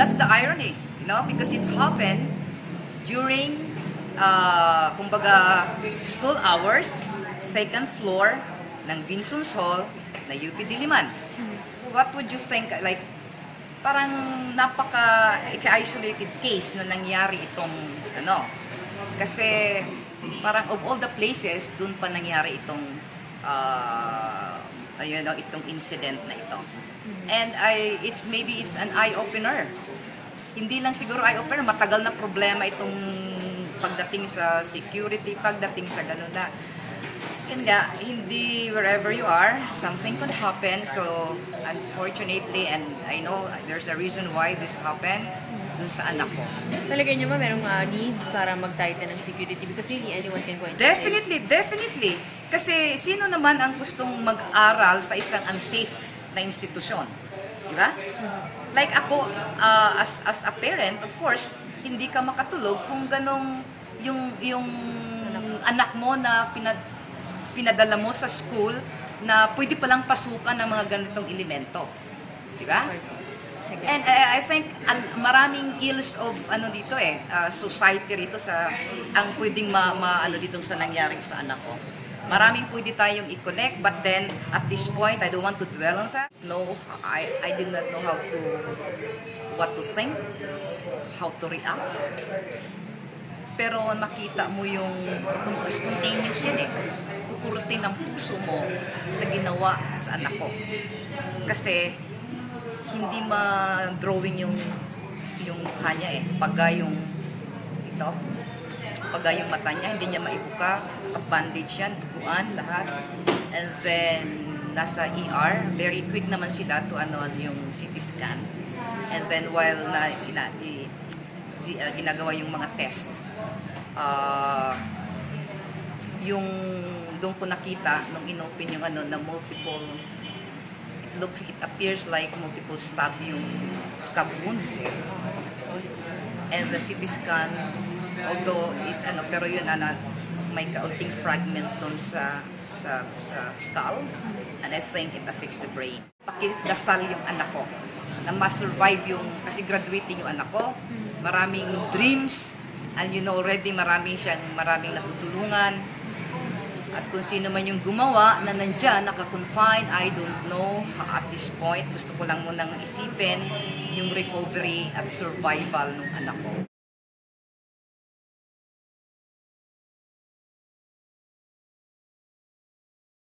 that's the irony, you know, because it happened during, kumbaga, school hours, second floor ng Vinsons Hall na UP Diliman. What would you think, like, parang napaka-isolated case na nangyari itong, ano, kasi parang of all the places, dun pa nangyari itong, itong incident na ito. And maybe it's an eye-opener. Hindi lang siguro eye-opener, matagal na problema itong pagdating sa security, pagdating sa ganun na. Yan nga, hindi wherever you are, something could happen. So, unfortunately, and I know there's a reason why this happened dun sa anak ko. Talagay niyo ba merong need para mag-tighten ng security? Because really, anyone can go inside. Definitely. Kasi sino naman ang gustong mag-aral sa isang unsafe na institusyon? Diba? Like ako, as a parent, of course, hindi ka makatulog kung ganong yung anak mo na pinadala mo sa school na pwede palang pasukan ng mga ganitong elemento. Diba? And I think maraming ills of society rito sa ang pwedeng dito sa nangyari sa anak ko. Maraming pwede tayong i-connect, but then at this point I don't want to dwell on that. No, I did not know what to think, how to react. Pero makita mo yung spontaneous yan kukurutin ang puso mo sa ginawa sa anak ko. Kasi hindi ma-drawing yung mukha niya Paga yung mata niya, hindi niya maibuka, bandage yan, duguan, lahat. And then, nasa ER, very quick naman sila to yung CT scan. And then, while ginagawa yung mga test, yung doon ko nakita nung inopen yung na multiple, it appears like multiple stab wounds and the CT scan, although it's pero yun may kaunting fragment doon sa skull, and I think it affects the brain. Pakidasal yung anak ko na ma-survive kasi graduating yung anak ko, maraming dreams, and already maraming natutulungan. At kung sino man yung gumawa na nandyan, naka-confine, I don't know at this point. Gusto ko lang munang isipin yung recovery at survival ng anak ko.